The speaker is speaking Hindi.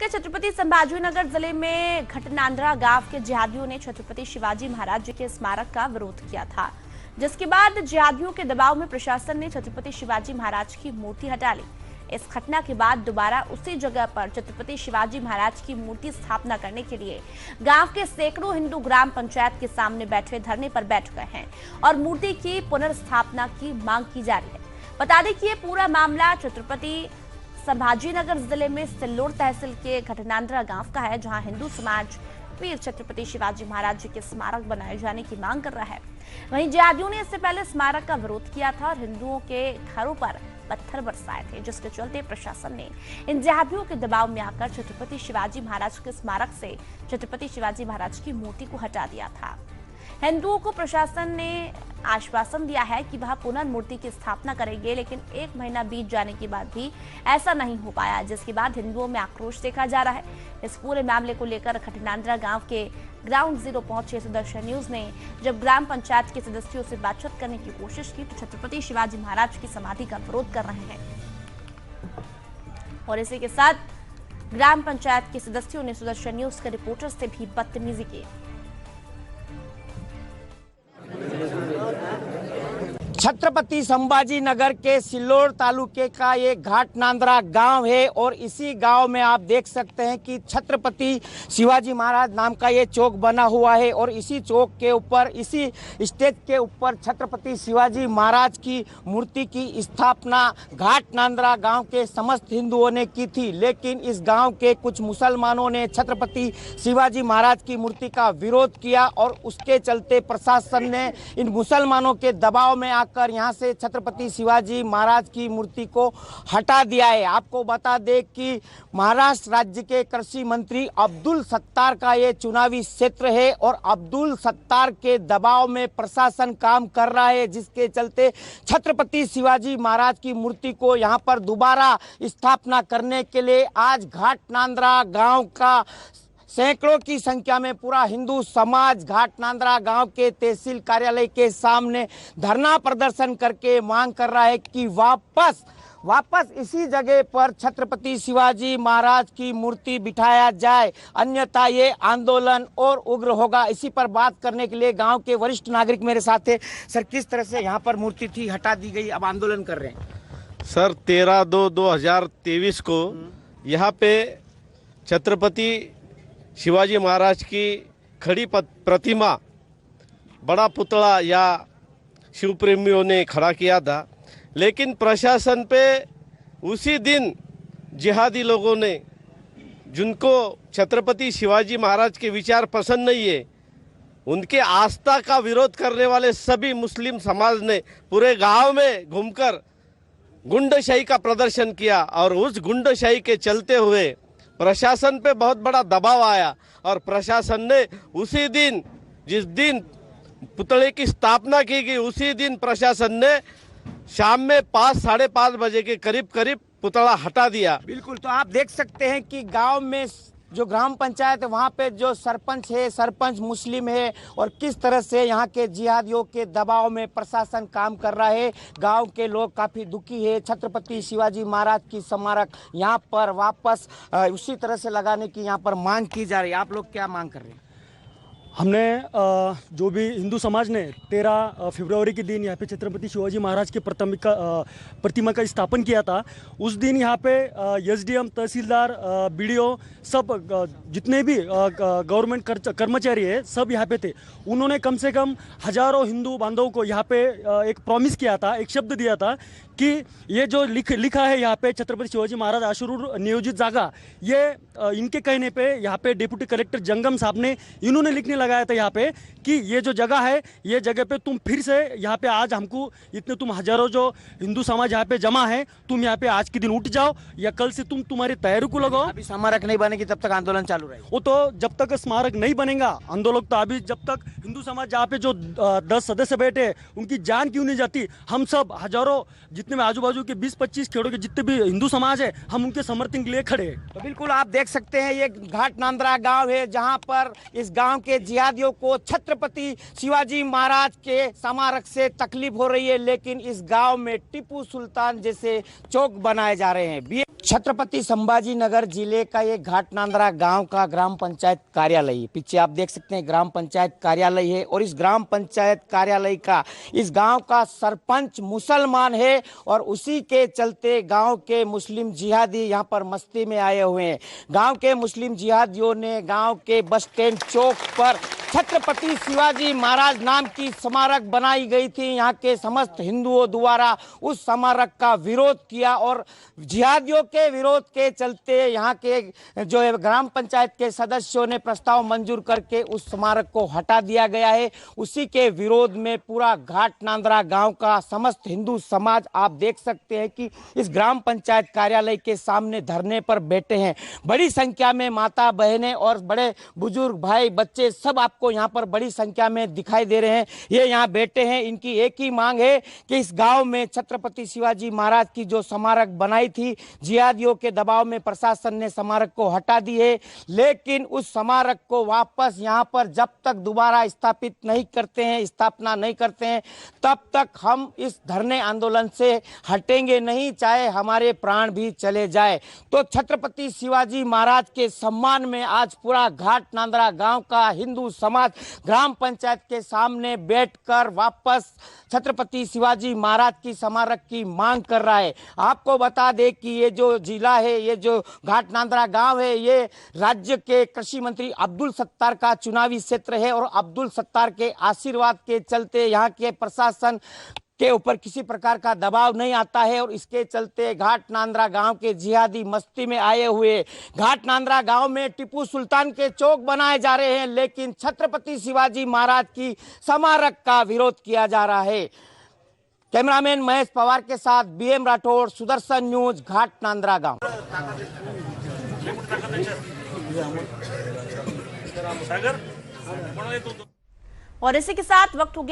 के छत्रपति संभाजीनगर जिले में घटनांद्रा गांव के जिहादियों ने छत्रपति शिवाजी महाराज जी के स्मारक का विरोध किया था, जिसके बाद जिहादियों के दबाव में प्रशासन ने छत्रपति शिवाजी महाराज की मूर्ति हटा ली। इस घटना के बाद दोबारा उसी जगह पर छत्रपति शिवाजी महाराज की मूर्ति स्थापना करने के लिए गांव के सैकड़ों हिंदू ग्राम पंचायत के सामने बैठे धरने पर बैठ गए हैं और मूर्ति की पुनर्स्थापना की मांग की जा रही है। बता दें कि ये पूरा मामला छत्रपति संभाजीनगर जिले में सिल्लोड तहसील के घटनांद्रा गांव का है, जहां हिंदू समाज वीर छत्रपति शिवाजी महाराज जी के स्मारक बनाए जाने की मांग कर रहा है। वहीं जिहादियों ने इससे पहले स्मारक का विरोध किया था और हिंदुओं के घरों पर पत्थर बरसाए थे, जिसके चलते प्रशासन ने इन जिहादियों के दबाव में आकर छत्रपति शिवाजी महाराज के स्मारक से छत्रपति शिवाजी महाराज की मूर्ति को हटा दिया था। हिंदुओं को प्रशासन ने आश्वासन दिया है कि वह पुनर्मूर्ति की स्थापना करेंगे, लेकिन 1 महीना बीत जाने के बाद भी ऐसा नहीं हो पाया, जिसके बाद हिंदुओं में आक्रोश देखा जा रहा है। इस पूरे मामले को लेकर घटनांद्रा गांव के ग्राउंड जीरो पहुंचे सुदर्शन न्यूज ने जब ग्राम पंचायत के सदस्यों से बातचीत करने की कोशिश की तो छत्रपति शिवाजी महाराज की समाधि का विरोध कर रहे हैं और इसी के साथ ग्राम पंचायत के सदस्यों ने सुदर्शन न्यूज के रिपोर्टर से भी बदतमीजी की। छत्रपति संभाजी नगर के सिल्लोड तालुके का ये घाटनांद्रा गांव है और इसी गांव में आप देख सकते हैं कि छत्रपति शिवाजी महाराज नाम का ये चौक बना हुआ है और इसी चौक के ऊपर, इसी स्टेज के ऊपर छत्रपति शिवाजी महाराज की मूर्ति की स्थापना घाटनांद्रा गांव के समस्त हिंदुओं ने की थी, लेकिन इस गांव के कुछ मुसलमानों ने छत्रपति शिवाजी महाराज की मूर्ति का विरोध किया और उसके चलते प्रशासन ने इन मुसलमानों के दबाव में कर यहां से छत्रपति शिवाजी महाराज की मूर्ति को हटा दिया है। आपको बता दें कि महाराष्ट्र राज्य के कृषि मंत्री अब्दुल सत्तार का ये चुनावी क्षेत्र है और अब्दुल सत्तार के दबाव में प्रशासन काम कर रहा है, जिसके चलते छत्रपति शिवाजी महाराज की मूर्ति को यहां पर दोबारा स्थापना करने के लिए आज घाटनांद्रा गांव का सैकड़ों की संख्या में पूरा हिंदू समाज घाटनांद्रा गांव के तहसील कार्यालय के सामने धरना प्रदर्शन करके मांग कर रहा है कि वापस इसी जगह पर छत्रपति शिवाजी महाराज की मूर्ति बिठाया जाए, अन्यथा ये आंदोलन और उग्र होगा। इसी पर बात करने के लिए गांव के वरिष्ठ नागरिक मेरे साथ है। सर, किस तरह से यहाँ पर मूर्ति थी, हटा दी गई, अब आंदोलन कर रहे हैं? सर, 13/2/2023 को यहाँ पे छत्रपति शिवाजी महाराज की खड़ी प्रतिमा, बड़ा पुतला या शिव प्रेमियों ने खड़ा किया था, लेकिन प्रशासन पे उसी दिन जिहादी लोगों ने, जिनको छत्रपति शिवाजी महाराज के विचार पसंद नहीं है, उनके आस्था का विरोध करने वाले सभी मुस्लिम समाज ने पूरे गांव में घूमकर गुंडाशाही का प्रदर्शन किया और उस गुंडाशाही के चलते हुए प्रशासन पे बहुत बड़ा दबाव आया और प्रशासन ने उसी दिन, जिस दिन पुतले की स्थापना की गई, उसी दिन प्रशासन ने शाम में 5-5:30 बजे के करीब पुतला हटा दिया। बिल्कुल, तो आप देख सकते हैं कि गांव में जो ग्राम पंचायत है वहाँ पे जो सरपंच है, सरपंच मुस्लिम है और किस तरह से यहाँ के जिहादियों के दबाव में प्रशासन काम कर रहा है। गांव के लोग काफ़ी दुखी है। छत्रपति शिवाजी महाराज की स्मारक यहाँ पर वापस उसी तरह से लगाने की यहाँ पर मांग की जा रही है। आप लोग क्या मांग कर रहे हैं? हमने जो भी हिंदू समाज ने 13 फरवरी के दिन यहाँ पे छत्रपति शिवाजी महाराज की प्रतिमा का स्थापन किया था, उस दिन यहाँ पे एसडीएम, तहसीलदार, बीडीओ, सब जितने भी गवर्नमेंट कर्मचारी है सब यहाँ पे थे। उन्होंने कम से कम हजारों हिंदू बांधवों को यहाँ पे एक प्रॉमिस किया था, एक शब्द दिया था कि ये जो लिखा है यहाँ पे छत्रपति शिवाजी महाराज आश्रम नियोजित जागा, ये इनके कहने पे यहाँ पे डिप्टी कलेक्टर जंगम साहब ने इन्होंने लिखने लगाया था यहाँ पे कि ये जो जगह है, ये जगह पे तुम फिर से यहाँ पे आज हमको इतने तुम हजारों जो हिंदू समाज यहाँ पे जमा है, तुम यहाँ पे आज के दिन उठ जाओ या कल से तुम तुम्हारी तैयारी को लगाओ। अभी स्मारक नहीं बनेगी तब तक आंदोलन चालू रहेगा। वो तो जब तक स्मारक नहीं बनेगा आंदोलन, तो अभी जब तक हिंदू समाज जहाँ पे जो 10 सदस्य बैठे उनकी जान क्यों नहीं जाती, हम सब हजारों जितने भी आजू बाजू के 20-25 खेड़ों के जितने भी हिंदू समाज है, हम उनके समर्थन के लिए खड़े हैं। तो बिल्कुल आप देख सकते हैं ये घाट नांद्रा गांव है, जहां पर इस गांव के जिहादियों को छत्रपति शिवाजी महाराज के स्मारक से तकलीफ हो रही है, लेकिन इस गांव में टीपू सुल्तान जैसे चौक बनाए जा रहे हैं। छत्रपति संभाजी नगर जिले का ये घाट नांद्रा गांव का ग्राम पंचायत कार्यालय, पीछे आप देख सकते हैं ग्राम पंचायत कार्यालय है, और इस ग्राम पंचायत कार्यालय का इस गांव का सरपंच मुसलमान है, और उसी के चलते गांव के मुस्लिम जिहादी यहां पर मस्ती में आए हुए हैं। गांव के मुस्लिम जिहादियों ने गांव के बस स्टैंड चौक पर छत्रपति शिवाजी महाराज नाम की स्मारक बनाई गई थी, यहाँ के समस्त हिंदुओं द्वारा उस स्मारक का विरोध किया, और जिहादियों के विरोध के चलते यहाँ के जो है ग्राम पंचायत के सदस्यों ने प्रस्ताव मंजूर करके उस स्मारक को हटा दिया गया है। उसी के विरोध में पूरा घाट नांद्रा गांव का समस्त हिंदू समाज आप देख सकते हैं कि इस ग्राम पंचायत कार्यालय के सामने धरने पर बैठे हैं। बड़ी संख्या में माता बहनें और बड़े बुजुर्ग भाई बच्चे सब आपको यहाँ पर बड़ी संख्या में दिखाई दे रहे हैं। ये यहाँ बैठे हैं, इनकी एक ही मांग है कि इस गांव में छत्रपति शिवाजी महाराज की जो स्मारक बनाई थी, जिहादियों के दबाव में प्रशासन ने स्मारक को हटा दी है, लेकिन उस स्मारक को वापस यहाँ पर जब तक दोबारा स्थापित नहीं करते हैं, स्थापना नहीं करते हैं, तब तक हम इस धरने आंदोलन से हटेंगे नहीं, चाहे हमारे प्राण भी चले जाए। तो छत्रपति शिवाजी महाराज के सम्मान में आज पूरा घाट नांद्रा गांव का हिंदू समाज ग्राम पंचायत के सामने बैठकर वापस छत्रपति शिवाजी महाराज की स्मारक की मांग कर रहा है। आपको बता दें कि ये जो जिला है, ये जो घाट नांद्रा गांव है, ये राज्य के कृषि मंत्री अब्दुल सत्तार का चुनावी क्षेत्र है, और अब्दुल सत्तार के आशीर्वाद के चलते यहाँ के प्रशासन के ऊपर किसी प्रकार का दबाव नहीं आता है, और इसके चलते घाट नांद्रा गांव के जिहादी मस्ती में आए हुए। घाट नांद्रा गांव में टीपू सुल्तान के चौक बनाए जा रहे हैं, लेकिन छत्रपति शिवाजी महाराज की स्मारक का विरोध किया जा रहा है। कैमरामैन महेश पवार के साथ बीएम राठौड़, सुदर्शन न्यूज, घाट नांद्रा गांव। और इसी के साथ वक्त हो गया